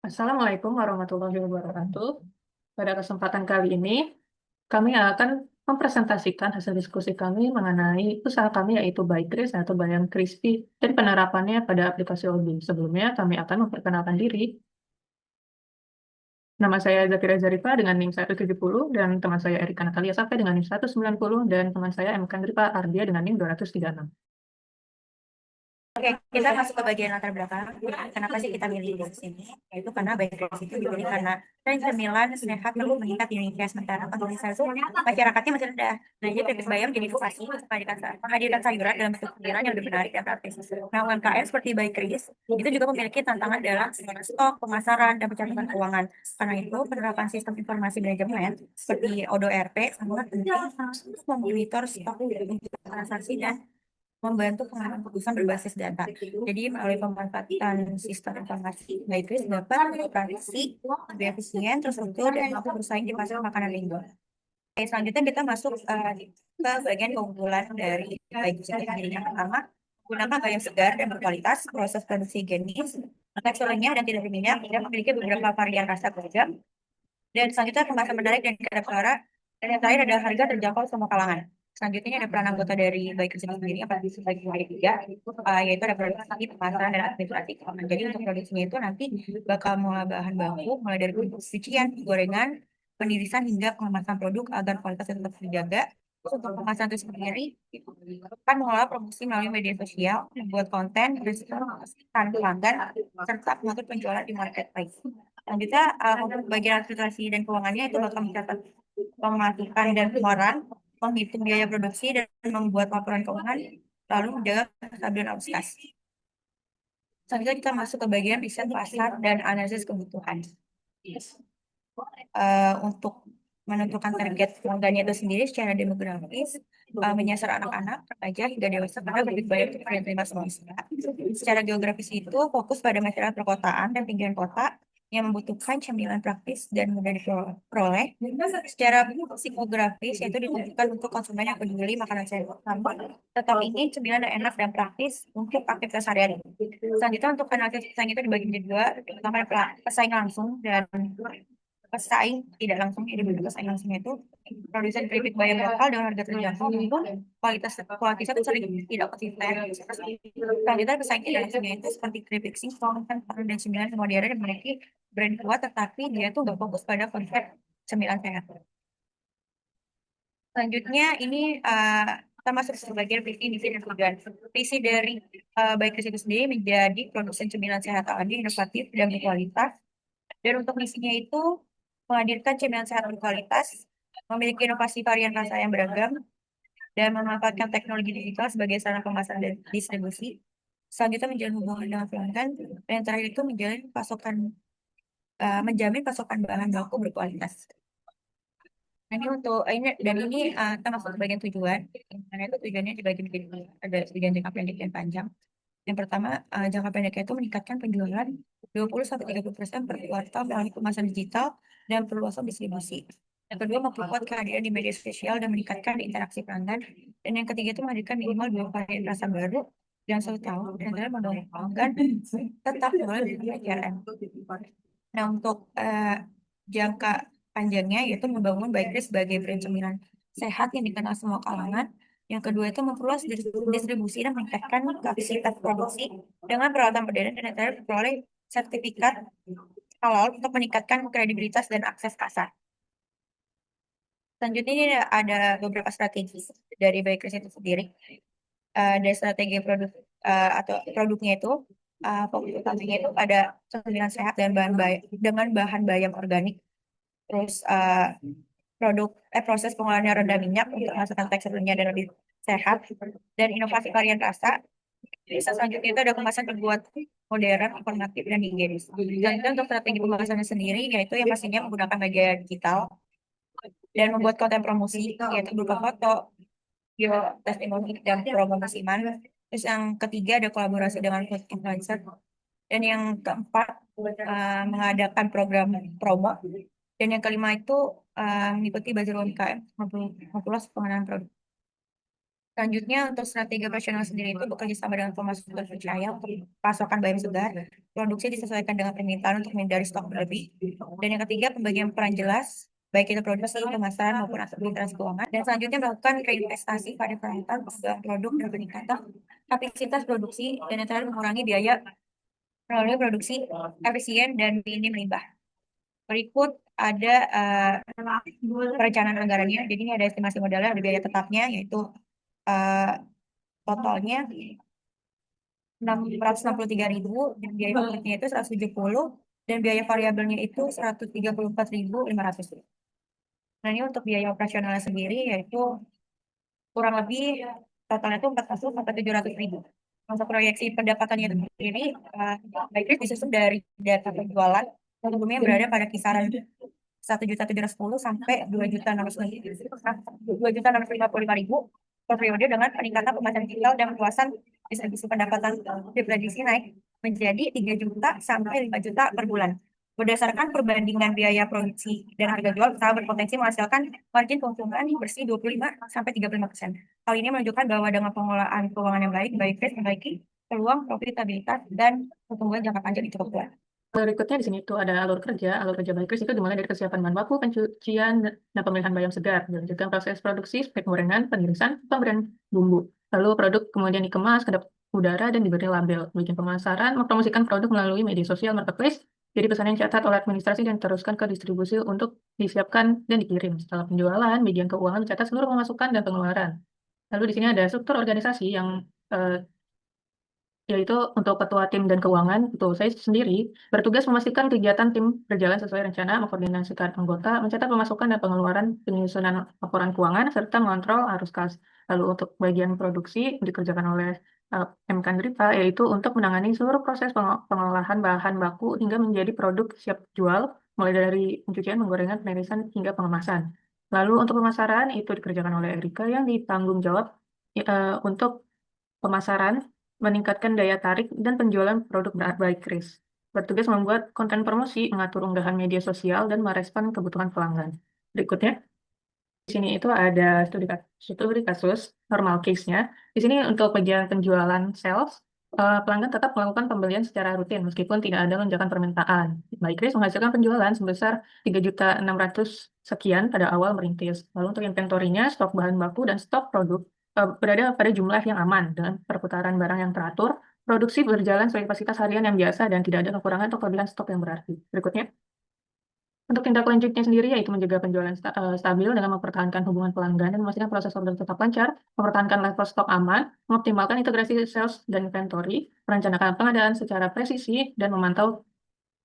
Assalamualaikum warahmatullahi wabarakatuh. Pada kesempatan kali ini, kami akan mempresentasikan hasil diskusi kami mengenai usaha kami yaitu Bykris atau Bayam Crispy dan penerapannya pada aplikasi Odoo. Sebelumnya, kami akan memperkenalkan diri. Nama saya Zakira Zarifa dengan NIM 170 dan teman saya Erika Natalia Safe dengan NIM 190 dan teman saya M. Kandripa Ardia dengan NIM 236. Oke, kita masuk ke bagian latar belakang. Kenapa sih kita milih di sini? Yaitu karena Bangladesh itu dipilih karena tren cemilan sehat terus meningkat di Indonesia, sementara konsumsi masyarakatnya masih rendah. Nah, jadi Pepes Bayam jadi inovasi untuk menghadirkan sayuran dalam bentuk cemilan yang lebih menarik dan praktis. Nah, UMKM seperti Bakeries itu juga memiliki tantangan dalam stok, pemasaran, dan pencatatan keuangan. Karena itu, penerapan sistem informasi manajemen seperti Odoo RP sangat penting untuk memonitor stok untuk transaksi dan membantu pengambilan keputusan berbasis data. Jadi melalui pemanfaatan sistem informasi, Bakeries dapat beroperasi lebih efisien, terstruktur, dan mampu bersaing di pasar makanan Indo. Oke, selanjutnya kita masuk ke bagian keunggulan dari Bakeries sendiri. Yang pertama, gunakan bayam segar dan berkualitas, proses produksi higienis, tekstur renyah dan tidak berminyak, dan memiliki beberapa varian rasa beragam. Dan selanjutnya kemasan menarik dan kedap suara. Dan yang terakhir adalah harga terjangkau semua kalangan. Selanjutnya ada peran anggota dari Bikers itu sendiri apa sebagai pemilik tiga, yaitu ada produksi, pemasaran, dan administrasi keuangan. Jadi untuk produksinya itu nanti bakal mulai bahan baku, mulai dari cucian, gorengan, penirisan hingga pengemasan produk agar kualitasnya tetap terjaga. Terus untuk pemasaran itu sendiri, kan mengelola promosi melalui media sosial, membuat konten, dan pelanggan, serta mengatur penjualan di marketplace. Selanjutnya, untuk bagian administrasi dan keuangannya itu bakal mencatat pemasukan dan pengeluaran, menghitung biaya produksi, dan membuat laporan keuangan, lalu menjaga kestabilan arus kas. Selanjutnya kita masuk ke bagian riset pasar dan analisis kebutuhan. Untuk menentukan target pelanggannya itu sendiri secara demografis, menyasar anak-anak, remaja hingga dewasa karena begitu banyak yang terima semua usia. Secara geografis itu fokus pada masyarakat perkotaan dan pinggiran kota yang membutuhkan cemilan praktis dan mudah diperoleh. Secara psikografis yaitu ditujukan untuk konsumen yang peduli makanan sehat, namun tetap ingin cemilan yang enak dan praktis untuk aktivitas sehari-hari. Selanjutnya untuk analisis pesaing itu dibagi menjadi dua, pertama pesaing langsung dan pesaing tidak langsung. Jadi bentuk pesaing langsungnya itu produsen keripik bayam lokal dengan harga terjangkau, namun kualitasnya itu sering tidak konsisten. Selanjutnya pesaing tidak langsungnya itu seperti keripik singkong, kentang, dan cemilan modern yang memiliki brand kuat, tetapi dia tuh nggak fokus pada konsep cemilan sehat. Selanjutnya ini kita masuk ke bagian visi, misi, dan tujuan. Visi dari Bikers itu sendiri menjadi produsen cemilan sehat alami, inovatif, dan berkualitas. Dan untuk misinya itu menghadirkan cemilan sehat berkualitas, memiliki inovasi varian rasa yang beragam, dan memanfaatkan teknologi digital sebagai sarana pemasaran dan distribusi. Selanjutnya menjalin hubungan dengan pelanggan, dan yang terakhir itu menjamin pasokan bahan baku berkualitas. Nah, ini untuk ini dan ini kita masuk ke bagian tujuan. Karena itu tujuannya dibagi menjadi ada tujuan jangka pendek dan panjang. Yang pertama, jangka pendeknya itu meningkatkan penjualan 20-30% per kuartal melalui kemasan digital dan perluasan distribusi. Yang kedua, memperkuat kehadiran di media sosial dan meningkatkan interaksi pelanggan. Dan yang ketiga itu menghadirkan minimal 2 varian rasa baru dan 1 tahun dan dalam mendorong pelanggan tetap melalui CRM. Nah, untuk jangka panjangnya yaitu membangun Bakery sebagai brand cemilan sehat yang dikenal semua kalangan. Yang kedua itu memperluas distribusi dan meningkatkan kapasitas produksi dengan peralatan modern dan yang terakhir memperoleh sertifikat halal untuk meningkatkan kredibilitas dan akses pasar. Selanjutnya ini ada beberapa strategi dari Bakery itu sendiri. Dari strategi produk atau produknya itu fokus utamanya itu pada cemilan sehat dan dengan bahan bayam organik. Terus proses pengolahannya rendah minyak untuk menghasilkan teksturnya dan lebih sehat, dan inovasi varian rasa. Bisa selanjutnya itu ada kemasan terbuat modern, informatif, dan higienis. Dan itu untuk strategi pemasarannya sendiri, yaitu yang pastinya menggunakan media digital dan membuat konten promosi, yaitu berupa foto, video, testimoni, dan promo musiman. Terus yang ketiga ada kolaborasi dengan food influencer. Dan yang keempat mengadakan program promo. Dan yang kelima itu mengikuti bazar UMKM, memperluas pengenalan produk. Selanjutnya, untuk strategi operasional sendiri itu bekerja sama dengan pemasok terpercaya untuk pasokan bayam segar. Produksi disesuaikan dengan permintaan untuk menghindari stok berlebih. Dan yang ketiga, pembagian peran jelas, baik itu produksi, pemasaran, maupun aktivitas keuangan. Dan selanjutnya, melakukan reinvestasi pada peralatan, pengembangan produk, dan peningkatan kapasitas produksi. Dan yang terakhir, mengurangi biaya melalui produksi efisien dan minim limbah. Berikut ada perencanaan anggarannya. Jadi ini ada estimasi modalnya, ada biaya tetapnya, yaitu eh, totalnya 663.000, dan biaya produknya itu 170, dan biaya variabelnya itu 134.500. Nah, ini untuk biaya operasionalnya sendiri yaitu kurang lebih totalnya itu 400 sampai 700.000. Untuk proyeksi pendapatannya itu sendiri, baik disusun dari data penjualan yang sebelumnya berada pada kisaran 1.710 sampai 2.655.000 per periode, dengan peningkatan pemasaran digital dan perluasan distribusi pendapatan diprediksi naik menjadi 3 juta sampai 5 juta per bulan. Berdasarkan perbandingan biaya produksi dan harga jual, usaha berpotensi menghasilkan margin keuntungan bersih 25 sampai 35%. Hal ini menunjukkan bahwa dengan pengelolaan keuangan yang baik, memiliki peluang profitabilitas dan pertumbuhan jangka panjang yang cukup kuat. Berikutnya di sini itu ada alur kerja. Alur kerja Baikris itu dimulai dari kesiapan bahan baku, pencucian, dan pemilihan bayam segar. Dilanjutkan proses produksi, penggorengan, penirisan, pemberian bumbu. Lalu produk kemudian dikemas, kedap udara, dan diberi label. Bikin pemasaran, mempromosikan produk melalui media sosial, marketplace. Jadi pesan yang dicatat oleh administrasi dan teruskan ke distribusi untuk disiapkan dan dikirim. Setelah penjualan, bagian keuangan mencatat seluruh pemasukan dan pengeluaran. Lalu di sini ada struktur organisasi yang yaitu untuk ketua tim dan keuangan, itu saya sendiri bertugas memastikan kegiatan tim berjalan sesuai rencana, mengkoordinasikan anggota, mencatat pemasukan dan pengeluaran, penyusunan laporan keuangan, serta mengontrol arus kas. Lalu untuk bagian produksi dikerjakan oleh MK Andripa, yaitu untuk menangani seluruh proses pengolahan bahan baku hingga menjadi produk siap jual, mulai dari pencucian, penggorengan, penirisan, hingga pengemasan. Lalu untuk pemasaran itu dikerjakan oleh Erika yang ditanggung jawab untuk pemasaran, meningkatkan daya tarik, dan penjualan produk baik Kris. Bertugas membuat konten promosi, mengatur unggahan media sosial, dan merespon kebutuhan pelanggan. Berikutnya, di sini itu ada studi kasus normal case-nya. Di sini untuk bagian penjualan sales, pelanggan tetap melakukan pembelian secara rutin meskipun tidak ada lonjakan permintaan. Baik Kris menghasilkan penjualan sebesar 3.600.000 sekian pada awal merintis. Lalu untuk inventorinya, stok bahan baku dan stok produk berada pada jumlah yang aman dengan perputaran barang yang teratur, produksi berjalan sesuai kapasitas harian yang biasa dan tidak ada kekurangan atau kelebihan stok yang berarti. Berikutnya, untuk tindak lanjutnya sendiri yaitu menjaga penjualan stabil dengan mempertahankan hubungan pelanggan dan memastikan proses order tetap lancar, mempertahankan level stok aman, mengoptimalkan integrasi sales dan inventory, merencanakan pengadaan secara presisi, dan memantau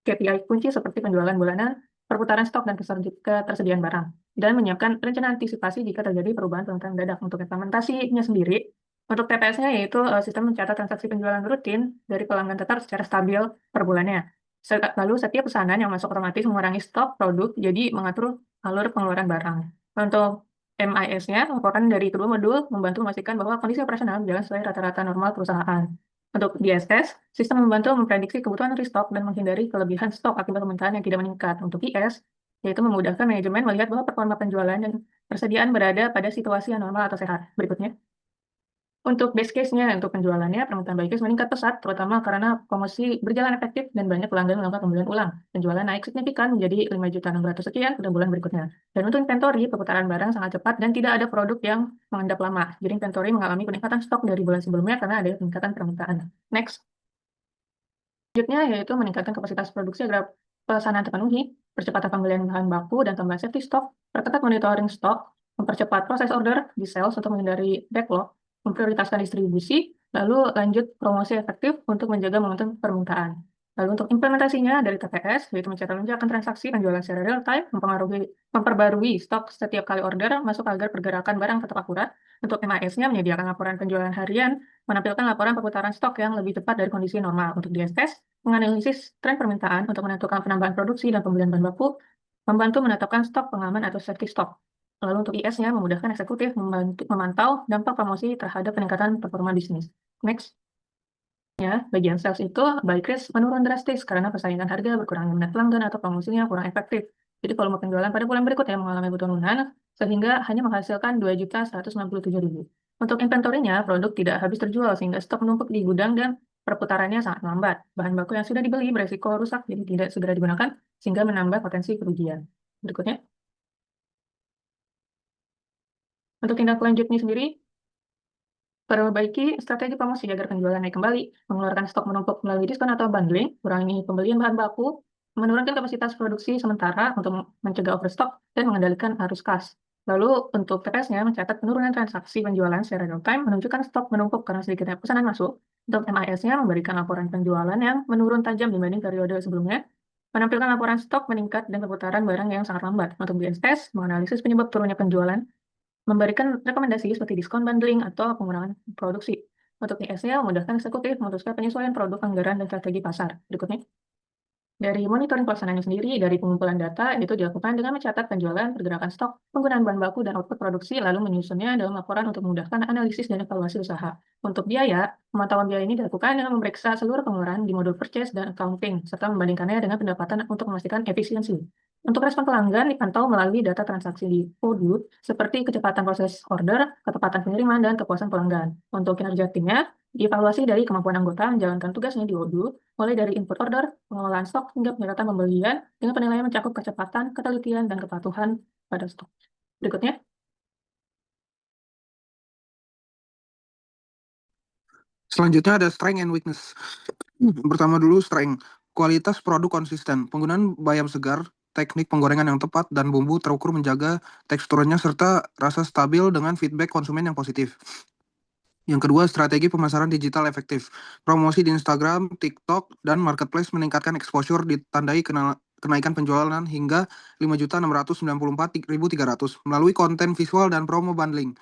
KPI kunci seperti penjualan bulanan, perputaran stok, dan ketersediaan barang, dan menyiapkan rencana antisipasi jika terjadi perubahan permintaan mendadak. Untuk implementasinya sendiri, untuk TPS-nya yaitu sistem mencatat transaksi penjualan rutin dari pelanggan tetap secara stabil per bulannya. Lalu setiap pesanan yang masuk otomatis mengurangi stok produk, jadi mengatur alur pengeluaran barang. Untuk MIS-nya, laporan dari kedua modul membantu memastikan bahwa kondisi operasional berjalan sesuai rata-rata normal perusahaan. Untuk DSS, sistem membantu memprediksi kebutuhan restock dan menghindari kelebihan stok akibat permintaan yang tidak meningkat. Untuk IS, yaitu memudahkan manajemen melihat bahwa performa penjualan dan persediaan berada pada situasi yang normal atau sehat. Berikutnya, untuk base case-nya, untuk penjualannya, permintaan Baikis meningkat pesat, terutama karena promosi berjalan efektif dan banyak pelanggan melakukan pembelian ulang. Penjualan naik signifikan menjadi 5.600.000 sekian pada bulan berikutnya. Dan untuk inventory, perputaran barang sangat cepat dan tidak ada produk yang mengendap lama. Jadi inventory mengalami peningkatan stok dari bulan sebelumnya karena ada peningkatan permintaan. Next. Selanjutnya yaitu meningkatkan kapasitas produksi agar pesanan terpenuhi, percepatan pembelian bahan baku dan tambahan safety stock, perketat monitoring stok, mempercepat proses order di sales untuk menghindari backlog, memprioritaskan distribusi, lalu lanjut promosi efektif untuk menjaga momentum permintaan. Lalu untuk implementasinya dari TPS, yaitu mencatat lonjakan transaksi penjualan secara real time, memperbarui stok setiap kali order masuk agar pergerakan barang tetap akurat. Untuk MIS-nya menyediakan laporan penjualan harian, menampilkan laporan perputaran stok yang lebih tepat dari kondisi normal. Untuk DSS, menganalisis tren permintaan untuk menentukan penambahan produksi dan pembelian bahan baku, membantu menetapkan stok pengaman atau safety stock. Lalu untuk IS-nya memudahkan eksekutif memantau dampak promosi terhadap peningkatan performa bisnis. Next. Ya, bagian sales itu Baikris menurun drastis karena persaingan harga, berkurangnya minat pelanggan, atau promosinya kurang efektif. Jadi volume penjualan pada bulan berikutnya mengalami penurunan sehingga hanya menghasilkan 2.197.000. Untuk inventorinya, produk tidak habis terjual sehingga stok menumpuk di gudang dan perputarannya sangat lambat. Bahan baku yang sudah dibeli beresiko rusak jadi tidak segera digunakan sehingga menambah potensi kerugian. Berikutnya, untuk tindak lanjutnya sendiri, perbaiki strategi promosi agar penjualan naik kembali, mengeluarkan stok menumpuk melalui diskon atau bundling, kurangi pembelian bahan baku, menurunkan kapasitas produksi sementara untuk mencegah overstock, dan mengendalikan arus kas. Lalu untuk TPS-nya mencatat penurunan transaksi penjualan secara real time, menunjukkan stok menumpuk karena sedikitnya pesanan masuk. Untuk MIS-nya memberikan laporan penjualan yang menurun tajam dibanding periode sebelumnya, menampilkan laporan stok meningkat dan perputaran barang yang sangat lambat. Untuk BSS, menganalisis penyebab turunnya penjualan, memberikan rekomendasi seperti diskon bundling atau pengurangan produksi. Untuk IS-nya, memudahkan eksekutif memutuskan penyesuaian produk anggaran dan strategi pasar. Berikutnya. Dari monitoring pelaksanaannya sendiri, dari pengumpulan data, itu dilakukan dengan mencatat penjualan, pergerakan stok, penggunaan bahan baku, dan output produksi, lalu menyusunnya dalam laporan untuk memudahkan analisis dan evaluasi usaha. Untuk biaya, pemantauan biaya ini dilakukan dengan memeriksa seluruh pengeluaran di modul purchase dan accounting, serta membandingkannya dengan pendapatan untuk memastikan efisiensi. Untuk respon pelanggan dipantau melalui data transaksi di Odoo, seperti kecepatan proses order, ketepatan pengiriman, dan kepuasan pelanggan. Untuk kinerja timnya, dievaluasi dari kemampuan anggota menjalankan tugasnya di Odoo, mulai dari input order, pengelolaan stok, hingga penyerapan pembelian, dengan penilaian mencakup kecepatan, ketelitian, dan kepatuhan pada stok. Berikutnya, Selanjutnya ada strength and weakness. Pertama dulu strength. Kualitas produk konsisten. Penggunaan bayam segar, teknik penggorengan yang tepat, dan bumbu terukur menjaga teksturnya serta rasa stabil dengan feedback konsumen yang positif. Yang kedua, strategi pemasaran digital efektif. Promosi di Instagram, TikTok, dan Marketplace meningkatkan exposure ditandai kenaikan penjualan hingga 5.694.300 melalui konten visual dan promo bundling.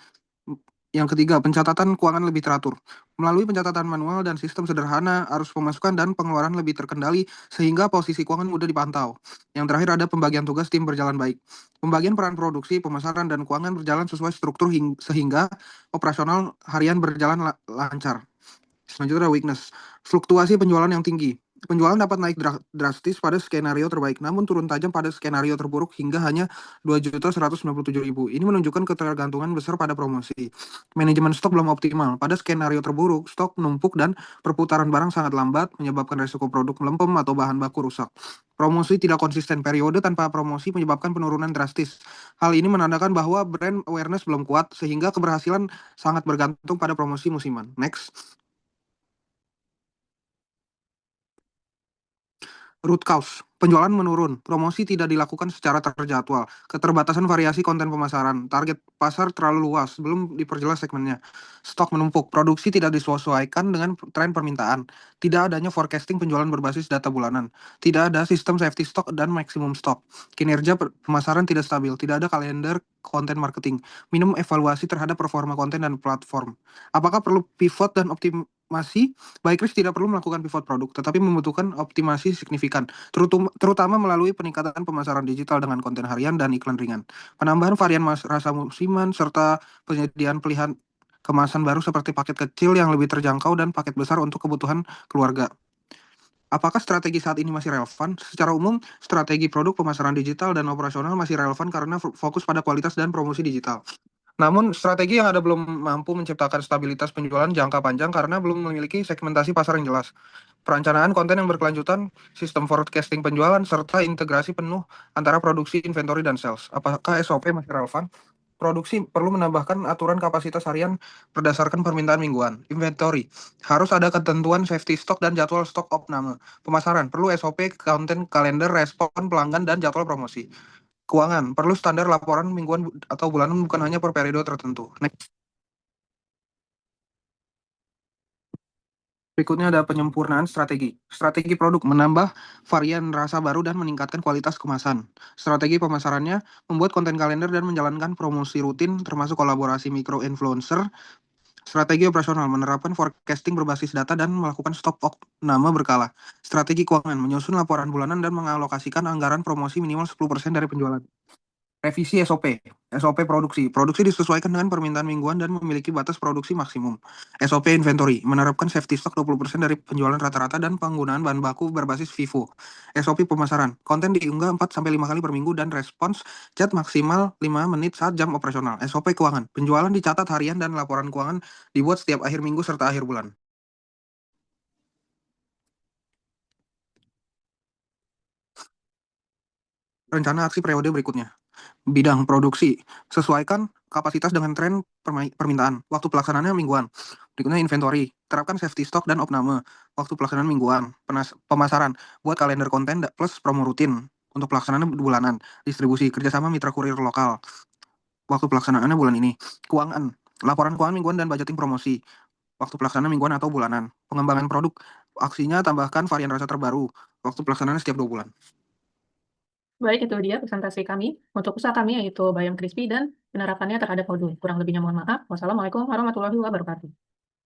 Yang ketiga, pencatatan keuangan lebih teratur. Melalui pencatatan manual dan sistem sederhana, arus pemasukan dan pengeluaran lebih terkendali sehingga posisi keuangan mudah dipantau. Yang terakhir ada pembagian tugas tim berjalan baik. Pembagian peran produksi, pemasaran, dan keuangan berjalan sesuai struktur sehingga operasional harian berjalan lancar. Selanjutnya ada weakness. Fluktuasi penjualan yang tinggi. Penjualan dapat naik drastis pada skenario terbaik, namun turun tajam pada skenario terburuk hingga hanya 2.197.000. Ini menunjukkan ketergantungan besar pada promosi. Manajemen stok belum optimal. Pada skenario terburuk, stok menumpuk dan perputaran barang sangat lambat, menyebabkan resiko produk melempem atau bahan baku rusak. Promosi tidak konsisten. Periode tanpa promosi menyebabkan penurunan drastis. Hal ini menandakan bahwa brand awareness belum kuat, sehingga keberhasilan sangat bergantung pada promosi musiman. Next. Root cause, penjualan menurun, promosi tidak dilakukan secara terjadwal, keterbatasan variasi konten pemasaran, target pasar terlalu luas, belum diperjelas segmennya, stok menumpuk, produksi tidak disesuaikan dengan tren permintaan, tidak adanya forecasting penjualan berbasis data bulanan, tidak ada sistem safety stock dan maksimum stok, kinerja pemasaran tidak stabil, tidak ada kalender konten marketing, minim evaluasi terhadap performa konten dan platform. Apakah perlu pivot dan optimasi? Baikris tidak perlu melakukan pivot produk, tetapi membutuhkan optimasi signifikan, terutama melalui peningkatan pemasaran digital dengan konten harian dan iklan ringan, penambahan varian rasa musiman, serta penyediaan pilihan kemasan baru seperti paket kecil yang lebih terjangkau dan paket besar untuk kebutuhan keluarga. Apakah strategi saat ini masih relevan? Secara umum, strategi produk pemasaran digital dan operasional masih relevan karena fokus pada kualitas dan promosi digital. Namun, strategi yang ada belum mampu menciptakan stabilitas penjualan jangka panjang karena belum memiliki segmentasi pasar yang jelas. Perencanaan konten yang berkelanjutan, sistem forecasting penjualan, serta integrasi penuh antara produksi, inventory, dan sales. Apakah SOP masih relevan? Produksi perlu menambahkan aturan kapasitas harian berdasarkan permintaan mingguan. Inventory harus ada ketentuan safety stock dan jadwal stok opname. Pemasaran perlu SOP, konten, kalender, respon pelanggan, dan jadwal promosi. Keuangan perlu standar laporan mingguan atau bulanan, bukan hanya per periode tertentu. Next. Berikutnya ada penyempurnaan strategi. Strategi produk menambah varian rasa baru dan meningkatkan kualitas kemasan. Strategi pemasarannya membuat konten kalender dan menjalankan promosi rutin termasuk kolaborasi mikro influencer. Strategi operasional menerapkan forecasting berbasis data dan melakukan stop nama berkala. Strategi keuangan menyusun laporan bulanan dan mengalokasikan anggaran promosi minimal 10% dari penjualan. Revisi SOP. SOP produksi. Produksi disesuaikan dengan permintaan mingguan dan memiliki batas produksi maksimum. SOP inventory. Menerapkan safety stock 20% dari penjualan rata-rata dan penggunaan bahan baku berbasis FIFO. SOP pemasaran. Konten diunggah 4-5 kali per minggu dan respons chat maksimal 5 menit saat jam operasional. SOP keuangan. Penjualan dicatat harian dan laporan keuangan dibuat setiap akhir minggu serta akhir bulan. Rencana aksi periode berikutnya. Bidang produksi, sesuaikan kapasitas dengan tren permintaan. Waktu pelaksanaannya mingguan. Berikutnya inventory, terapkan safety stock dan opname. Waktu pelaksanaan mingguan. Pemasaran, buat kalender konten plus promo rutin. Untuk pelaksanaan bulanan. Distribusi, kerjasama mitra kurir lokal. Waktu pelaksanaannya bulan ini. Keuangan, laporan keuangan mingguan dan budgeting promosi. Waktu pelaksanaan mingguan atau bulanan. Pengembangan produk, aksinya tambahkan varian rasa terbaru. Waktu pelaksanaan setiap 2 bulan. Baik, itu dia presentasi kami untuk usaha kami yaitu Bayam Crispy dan penerapannya terhadap modul. Kurang lebihnya mohon maaf. Wassalamualaikum warahmatullahi wabarakatuh.